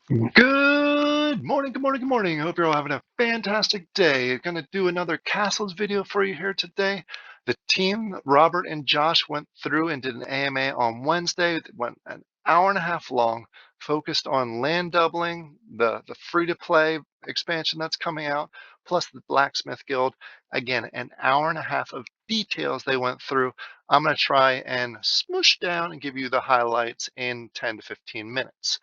Good morning, good morning, good morning. I hope you're all having a fantastic day. Going to do another Castles video for you here today. The team, Robert and Josh, went through and did an AMA on Wednesday. It went an hour and a half long, focused on land doubling, the free-to-play expansion that's coming out, plus the Blacksmith Guild. Again, an hour and a half of details they went through. I'm going to try and smoosh down and give you the highlights in 10 to 15 minutes.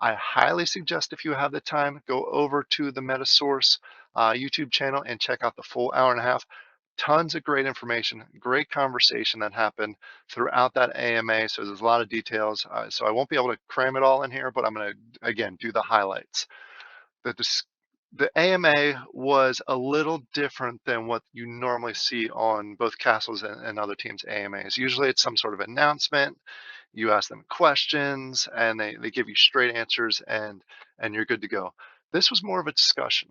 I highly suggest if you have the time, go over to the MetaSource YouTube channel and check out the full hour and a half. Tons of great information, great conversation that happened throughout that AMA. So there's a lot of details. So I won't be able to cram it all in here, but I'm going to, again, do the highlights. The AMA was a little different than what you normally see on both Castles and other teams' AMAs. Usually it's some sort of announcement, you ask them questions and they give you straight answers and you're good to go. This was more of a discussion.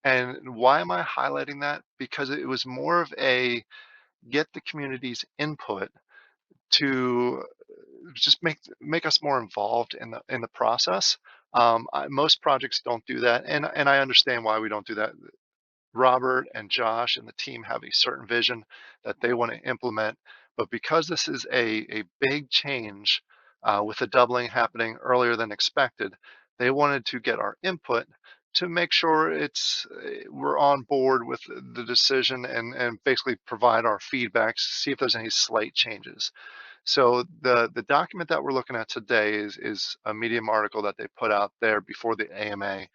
And why am I highlighting that? Because it was more of a get the community's input to just make us more involved in the process. Most projects don't do that, and I understand why we don't do that. Robert and Josh and the team have a certain vision that they want to implement. But because this is a big change with the doubling happening earlier than expected, they wanted to get our input to make sure we're on board with the decision and basically provide our feedback, see if there's any slight changes. So the document that we're looking at today is a Medium article that they put out there before the AMA,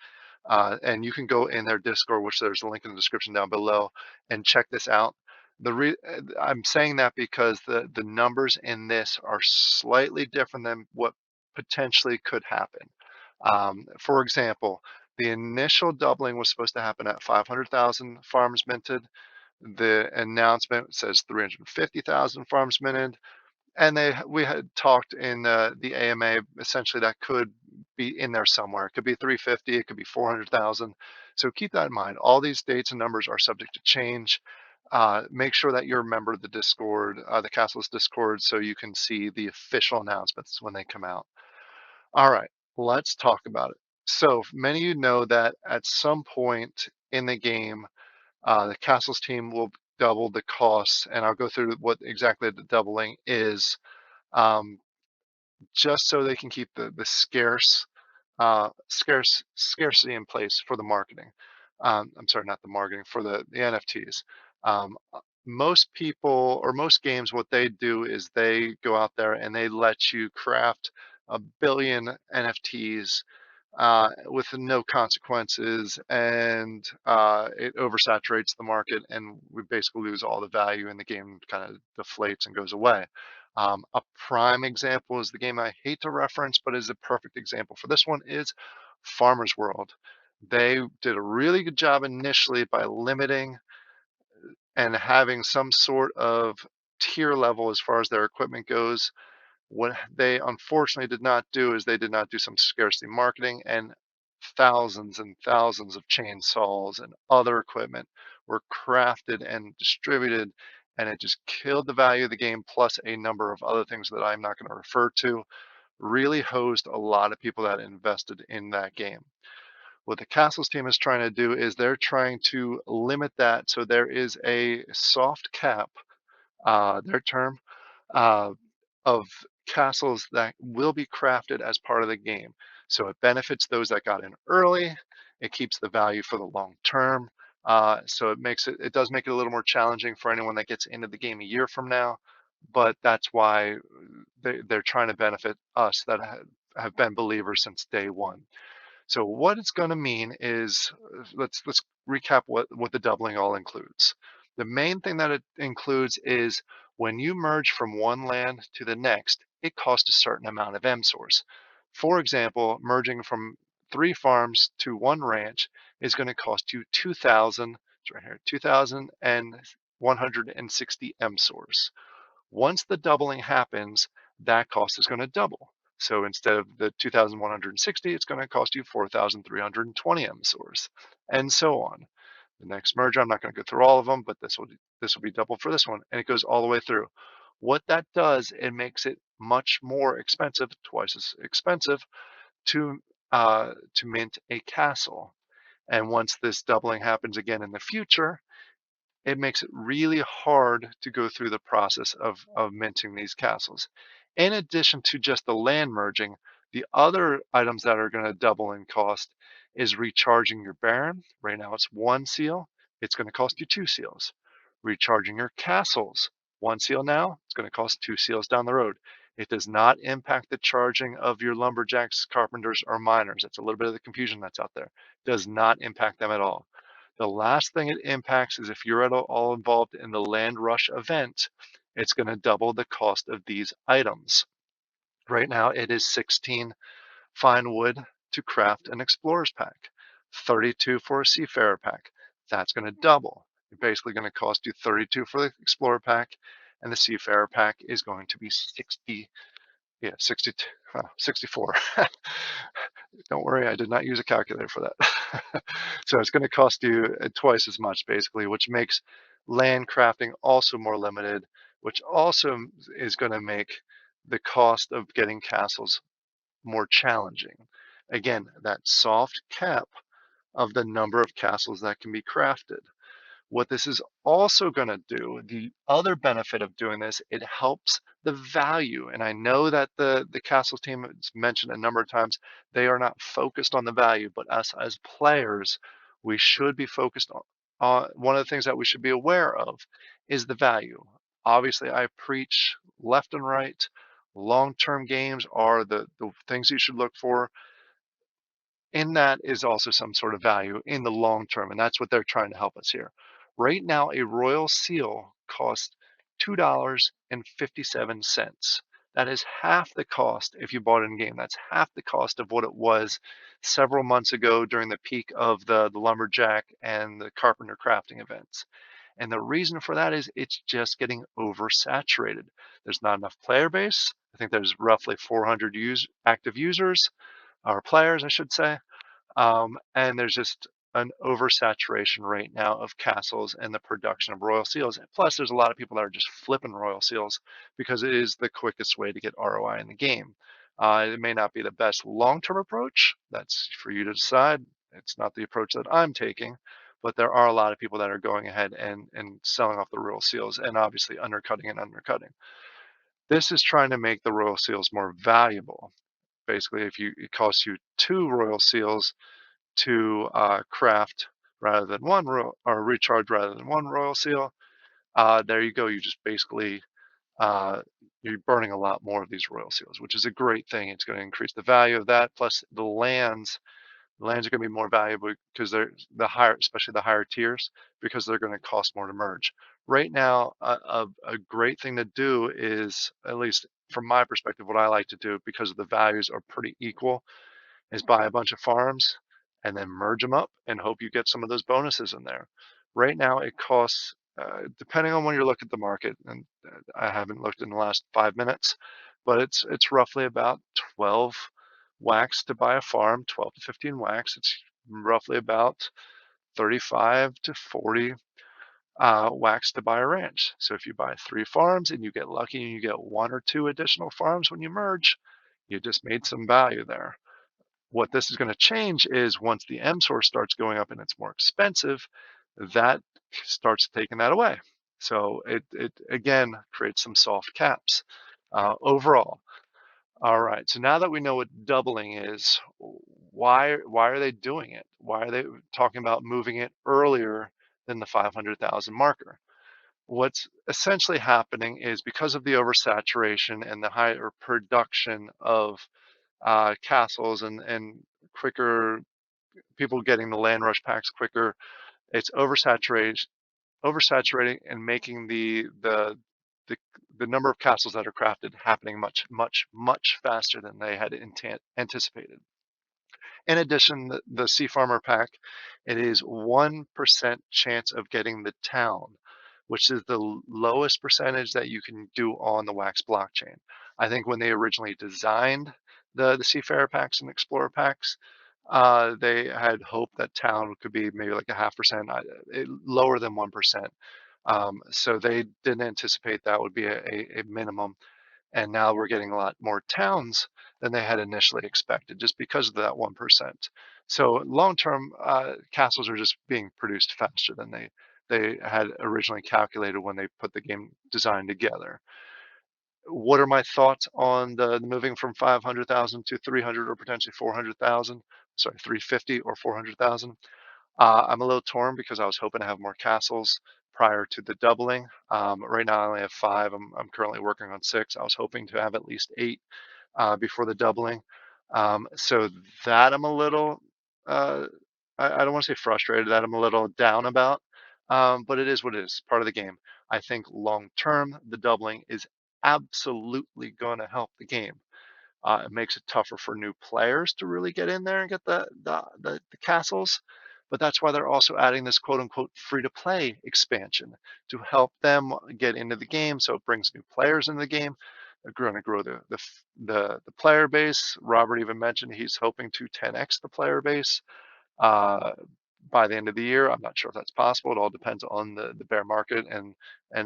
and you can go in their Discord, which there's a link in the description down below, and check this out. I'm saying that because the numbers in this are slightly different than what potentially could happen. For example, the initial doubling was supposed to happen at 500,000 farms minted. The announcement says 350,000 farms minted. And we had talked in the AMA, essentially that could be in there somewhere. It could be 350, it could be 400,000. So keep that in mind. All these dates and numbers are subject to change. Make sure that you're a member of the Discord, the Castles Discord, so you can see the official announcements when they come out. All right, let's talk about it. So many of you know that at some point in the game, the Castles team will double the costs, and I'll go through what exactly the doubling is, um, just so they can keep the scarcity in place for the marketing. I'm sorry, not the marketing, for the NFTs. Most people or most games, what they do is they go out there and they let you craft a billion NFTs with no consequences, and it oversaturates the market, and we basically lose all the value, and the game kind of deflates and goes away. A prime example is the game I hate to reference, but is a perfect example for this one is Farmer's World. They did a really good job initially by limiting and having some sort of tier level as far as their equipment goes. What they unfortunately did not do is they did not do some scarcity marketing, and thousands and thousands of chainsaws and other equipment were crafted and distributed, and it just killed the value of the game, plus a number of other things that I'm not going to refer to. Really hosed a lot of people that invested in that game. What the Castles team is trying to do is they're trying to limit that, so there is a soft cap, their term, uh, of castles that will be crafted as part of the game. So it benefits those that got in early. It keeps the value for the long term. So it does make it a little more challenging for anyone that gets into the game a year from now. But that's why they're trying to benefit us that have been believers since day one. So what it's going to mean is, let's recap what the doubling all includes. The main thing that it includes is when you merge from one land to the next, it costs a certain amount of MSource. For example, merging from 3 farms to 1 ranch is going to cost you 2,000. It's right here, 2,160 MSource. Once the doubling happens, that cost is going to double. So instead of the 2,160, it's going to cost you 4,320 MSource, and so on. The next merger, I'm not going to go through all of them, but this will be double for this one, and it goes all the way through. What that does, it makes it much more expensive, twice as expensive, to to mint a castle. And once this doubling happens again in the future, it makes it really hard to go through the process of minting these castles. In addition to just the land merging, the other items that are going to double in cost is recharging your Baron. Right now it's one seal. It's going to cost you two seals. Recharging your castles. One seal now, it's going to cost two seals down the road. It does not impact the charging of your lumberjacks, carpenters, or miners. That's a little bit of the confusion that's out there. Does not impact them at all. The last thing it impacts is if you're at all involved in the land rush event, it's going to double the cost of these items. Right now, it is 16 fine wood to craft an explorer's pack, 32 for a seafarer pack. That's going to double. It's basically going to cost you 32 for the explorer pack, and the seafarer pack is going to be 60, yeah, 62, 64. Don't worry, I did not use a calculator for that. So it's going to cost you twice as much, basically, which makes land crafting also more limited, which also is going to make the cost of getting castles more challenging. Again, that soft cap of the number of castles that can be crafted. What this is also going to do, the other benefit of doing this, it helps the value. And I know that the Castles team has mentioned a number of times, they are not focused on the value, but us as players, we should be focused on one of the things that we should be aware of is the value. Obviously, I preach left and right. Long-term games are the things you should look for, in that is also some sort of value in the long term, and that's what they're trying to help us here. Right now, a royal seal costs $2.57. That is half the cost if you bought it in game. That's half the cost of what it was several months ago during the peak of the lumberjack and the carpenter crafting events. And the reason for that is it's just getting oversaturated. There's not enough player base. I think there's roughly 400 active users, or players, I should say. And there's just an oversaturation right now of castles and the production of royal seals. Plus, there's a lot of people that are just flipping royal seals because it is the quickest way to get ROI in the game. It may not be the best long-term approach. That's for you to decide. It's not the approach that I'm taking, but there are a lot of people that are going ahead and selling off the royal seals and obviously undercutting and undercutting. This is trying to make the royal seals more valuable. Basically, if it costs you two royal seals to craft rather than one royal, or recharge rather than one royal seal, there you go. You just basically uh, you're burning a lot more of these royal seals, which is a great thing. It's going to increase the value of that. Plus, the lands are going to be more valuable because they're the higher, especially the higher tiers, because they're going to cost more to merge. Right now, a great thing to do is, at least from my perspective, what I like to do, because the values are pretty equal, is buy a bunch of farms and then merge them up and hope you get some of those bonuses in there. Right now, it costs, depending on when you look at the market, and I haven't looked in the last 5 minutes, but it's roughly about 12 wax to buy a farm, 12 to 15 wax. It's roughly about 35 to 40 wax to buy a ranch. So if you buy 3 farms and you get lucky and you get 1 or 2 additional farms when you merge, you just made some value there. What this is going to change is once the MSource starts going up and it's more expensive, that starts taking that away. So it again creates some soft caps overall. All right. So now that we know what doubling is, why are they doing it? Why are they talking about moving it earlier than the 500,000 marker? What's essentially happening is because of the oversaturation and the higher production of castles and quicker people getting the land rush packs quicker. It's oversaturating and making the, the number of castles that are crafted happening much faster than they had anticipated. In addition, the Sea Farmer pack, it is 1% chance of getting the town, which is the lowest percentage that you can do on the Wax blockchain. I think when they originally designed the Seafarer packs and Explorer packs, they had hoped that town could be maybe like a 0.5%, lower than 1%. So they didn't anticipate that would be a minimum. And now we're getting a lot more towns than they had initially expected, just because of that 1%. So long term, castles are just being produced faster than they had originally calculated when they put the game design together. What are my thoughts on the moving from 500,000 to 300 or potentially 400,000? Sorry, 350 or 400,000. I'm a little torn because I was hoping to have more castles prior to the doubling. Right now I only have five. I'm currently working on six. I was hoping to have at least eight before the doubling. So that I'm a little, uh, I don't want to say frustrated, that I'm a little down about, but it is what it is, part of the game. I think long term, the doubling is absolutely going to help the game. It makes it tougher for new players to really get in there and get the castles. But that's why they're also adding this quote unquote free to play expansion to help them get into the game. So it brings new players into the game. They're going to grow the player base. Robert even mentioned he's hoping to 10x the player base uh, by the end of the year. I'm not sure if that's possible. It all depends on the bear market and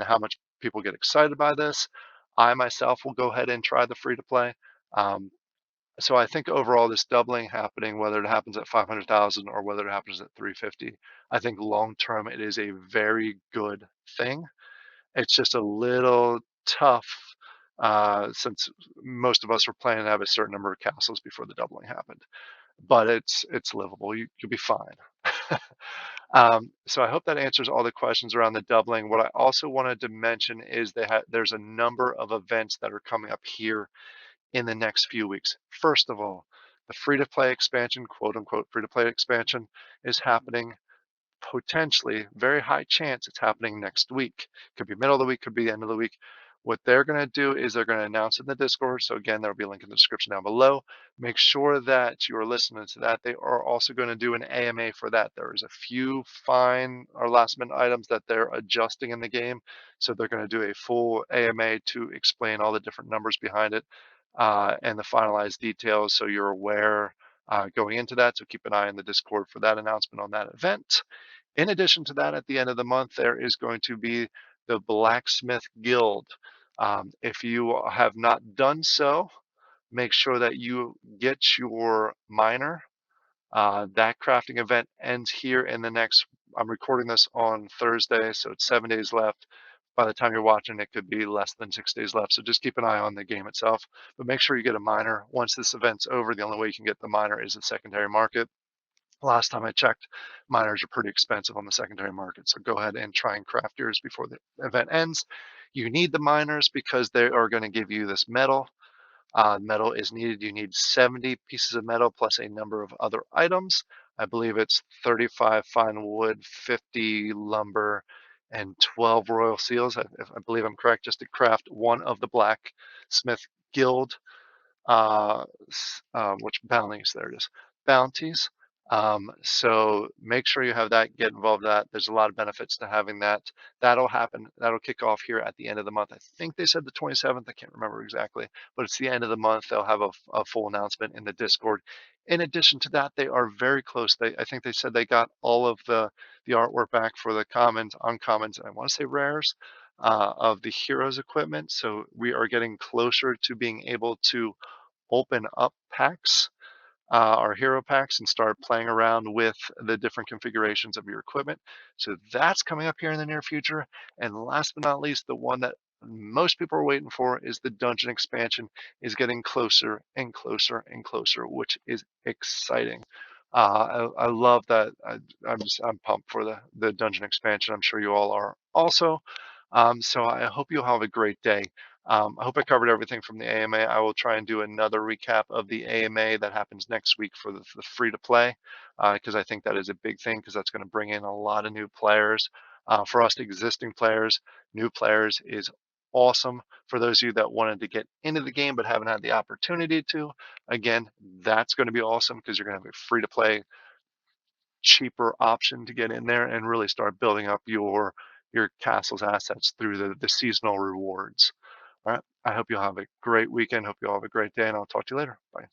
how much people get excited by this. I myself will go ahead and try the free to play. Um, so I think overall this doubling happening, whether it happens at 500,000 or whether it happens at 350, I think long term it is a very good thing. It's just a little tough since most of us were planning to have a certain number of castles before the doubling happened. But it's livable. You'll be fine. So I hope that answers all the questions around the doubling. What I also wanted to mention is there's a number of events that are coming up here in the next few weeks. First of all, the free to play expansion, quote unquote, free to play expansion is happening potentially, very high chance it's happening next week. Could be middle of the week, could be the end of the week. What they're going to do is they're going to announce it in the Discord. So again, there'll be a link in the description down below. Make sure that you're listening to that. They are also going to do an AMA for that. There is a few fine or last minute items that they're adjusting in the game. So they're going to do a full AMA to explain all the different numbers behind it and the finalized details. So you're aware going into that. So keep an eye on the Discord for that announcement on that event. In addition to that, at the end of the month, there is going to be the Blacksmith Guild. If you have not done so, make sure that you get your miner. That crafting event ends here in the next, I'm recording this on Thursday, so it's 7 days left. By the time you're watching, it could be less than 6 days left. So just keep an eye on the game itself. But make sure you get a miner. Once this event's over, the only way you can get the miner is the secondary market. Last time I checked, miners are pretty expensive on the secondary market. So go ahead and try and craft yours before the event ends. You need the miners because they are going to give you this metal. Metal is needed. You need 70 pieces of metal plus a number of other items. I believe it's 35 fine wood, 50 lumber, and 12 royal seals. If I believe I'm correct, just to craft one of the blacksmith guild which bounties, there it is, bounties. So make sure you have that, get involved in that. There's a lot of benefits to having that. That'll happen. That'll kick off here at the end of the month. I think they said the 27th. I can't remember exactly, but it's the end of the month. They'll have a full announcement in the Discord. In addition to that, they are very close. I think they said they got all of the artwork back for the commons, uncommons, and I want to say rares of the heroes equipment. So we are getting closer to being able to open up packs, our hero packs, and start playing around with the different configurations of your equipment. So that's coming up here in the near future. And last but not least, the one that most people are waiting for is the dungeon expansion is getting closer and closer and closer, which is exciting. I love that. I'm pumped for the dungeon expansion. I'm sure you all are also. So I hope you'll have a great day. I hope I covered everything from the AMA. I will try and do another recap of the AMA that happens next week for the free to play, because I think that is a big thing, because that's going to bring in a lot of new players. For us existing players, new players is awesome. For those of you that wanted to get into the game but haven't had the opportunity to, again, that's going to be awesome because you're going to have a free to play cheaper option to get in there and really start building up your castle's assets through the seasonal rewards. All right. I hope you'll have a great weekend. Hope you all have a great day, and I'll talk to you later. Bye.